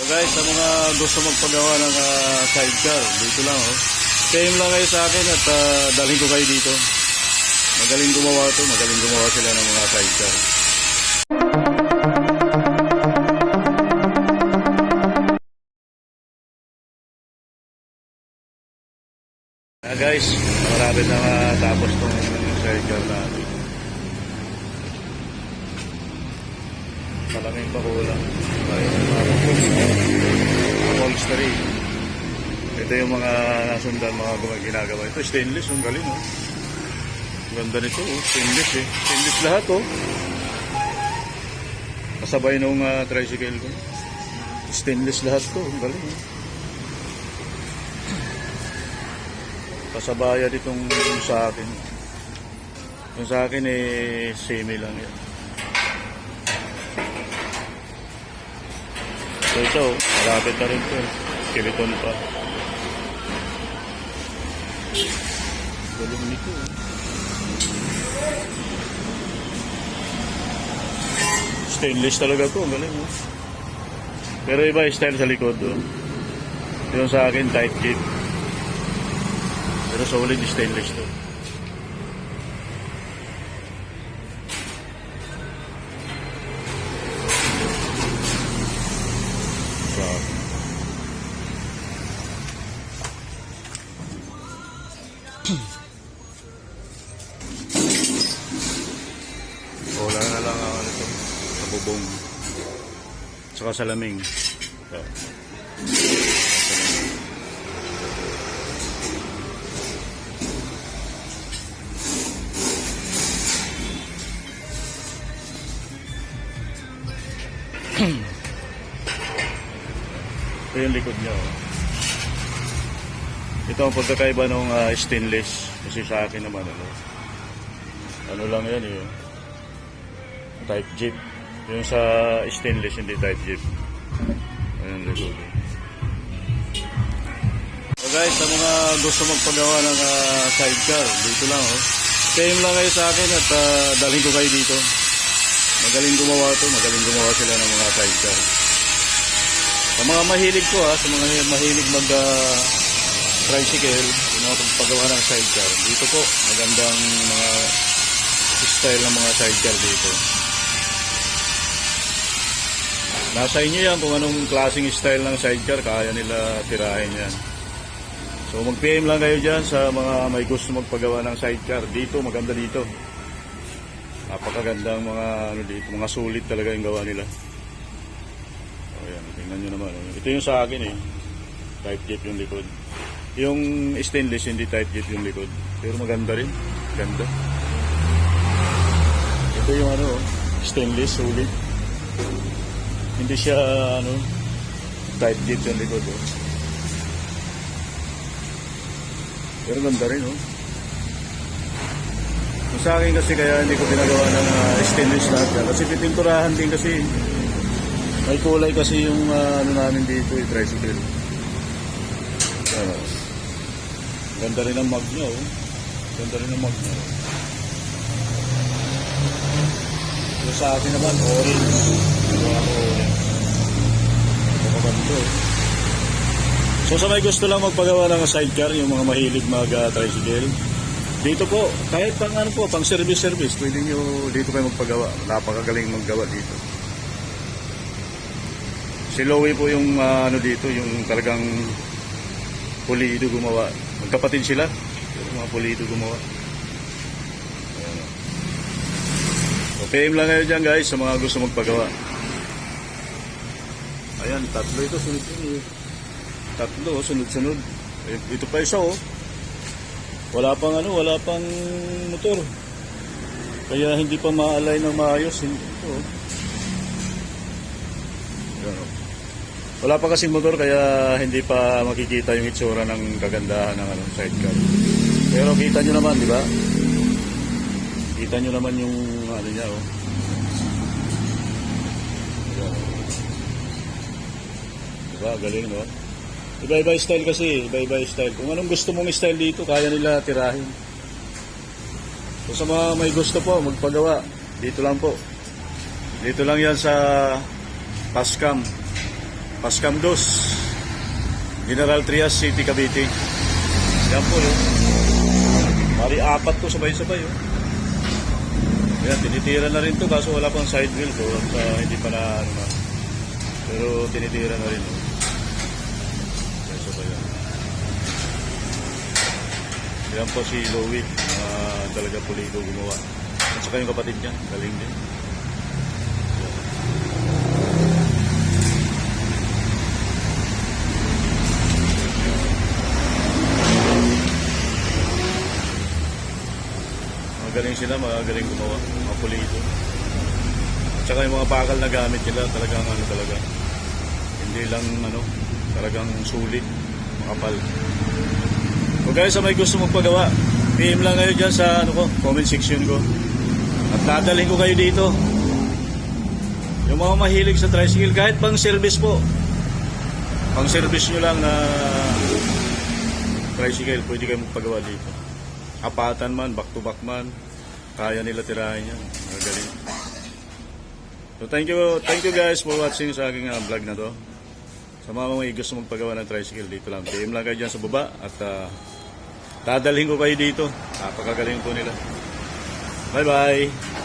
So guys, sa mga gusto magpagawa ng sidecar, dito lang oh. PM lang kayo sa akin at dalhin ko kayo dito. Magaling gumawa to, magaling gumawa sila ng mga sidecar. Guys, malapit na matapos tong sidecar natin. Malaming pa kulang. Upholstery. Ito yung mga nasundan, mga ginagawa. Ito stainless, yung galing oh. Ganda nito oh, stainless eh. Stainless lahat oh. Kasabay nung tricycle ko. Stainless lahat to, yung galing oh. Kasabayan itong sa akin. Yung sa akin eh semi lang yan. So ito, malapit na rin ito. Skeleton pa. Galing nito. Stainless talaga ito. Galing mo. Pero iba yung style sa likod. Oh. Yung sa akin tight jeep. Pero solid stainless to. Wala na lang ako nito sa bubong saka sa laming. Ito yung likod niya oh. Ito ang pagkakaiba ng stainless kasi sa akin naman ano lang yan eh, type jeep. Yung sa stainless hindi type jeep. Ayan likod eh. So guys, sa mga gusto magpagawa ng sidecar, dito lang oh. PM lang kayo sa akin at dalhin ko kayo dito. Magaling gumawa to, magaling gumawa sila ng mga sidecar. Sa mga mahilig ko sa mga mahilig mag tricycle, yung mga pagpagawa ng sidecar, dito po, magandang mga style ng mga sidecar dito. Nasa inyo yan kung anong klaseng style ng sidecar, kaya nila tirahin yan. So mag-PM lang kayo dyan sa mga may gusto magpagawa ng sidecar. Dito, maganda dito. Napakagandang mga dito, mga sulit talaga yung gawa nila. Ayan, tingnan nyo naman. Ito yung sa akin eh. Type jeep yung likod. Yung stainless hindi type jeep yung likod. Pero maganda rin. Ganda. Ito yung stainless, sulit. Hindi siya type jeep yung likod. Oh. Pero ganda rin oh. Sa akin kasi kaya hindi ko pinagawa ng stainless lahat yan. Kasi pipinturahan din kasi. May kulay kasi yung namin dito, yung tricycle. Ganda rin ang mag niya oh. Ganda rin ang mag niya. So sa akin naman, orange. Gawa ko orange. Napakaganda eh. So sa may gusto lang magpagawa ng sidecar, yung mga mahilig mag-tricycle, dito po, kahit pang pang service, pwede nyo dito kayo magpagawa. Napakagaling maggawa dito. Si Lowy po yung dito, yung talagang pulido gumawa. Magkapatid sila, yung mga pulido gumawa. So, PM lang kayo dyan guys sa mga gusto magpagawa. Ayan, tatlo ito, sunod-sunod. Tatlo, sunod-sunod. Ito pa isa oh. Wala pang motor. Kaya hindi pa ma-align ng maayos. Ito. Wala pa kasing motor kaya hindi pa makikita yung itsura ng kagandahan ng sidecar. Pero kita nyo naman, di ba? Kita nyo naman yung niya oh. Diba, galing no? Iba-iba style kasi, iba-iba style. Kung anong gusto mong style dito, kaya nila tirahin. So sa mga may gusto po magpagawa, dito lang po. Dito lang yan sa Pascam. Pascam 2, General Trias City, Cavite. Yan po yun. Mari 4 to sabay-sabay yun. Yan, tinitira na rin to kaso wala pang side wheel to at hindi pa na ano na. Pero tinitira na rin. Sabay-sabay yan. Yan po si Louie, talaga pulido gumawa. At saka yung kapatid niya, galing din. Magaling sila, magaling gumawa, mga pulido. At saka yung mga bakal na gamit nila, talagang ano talaga. Hindi lang ano, talagang sulit, makapal. Kung kayo sa may gusto magpagawa, PM lang kayo dyan sa ano ko, comment section ko. At dadalhin ko kayo dito. Yung mga mahilig sa tricycle, kahit pang service po. Pang service nyo lang na tricycle, pwede kayo magpagawa dito. Apatan man, back to back man, kaya nila tirahin yan. Magaling. So thank you guys for watching sa aking vlog na to. Sa mga may gusto magpagawa ng tricycle, dito lang. PM lang kayo dyan sa baba at dadalhin ko kayo dito. Napakagaling po nila. Bye bye!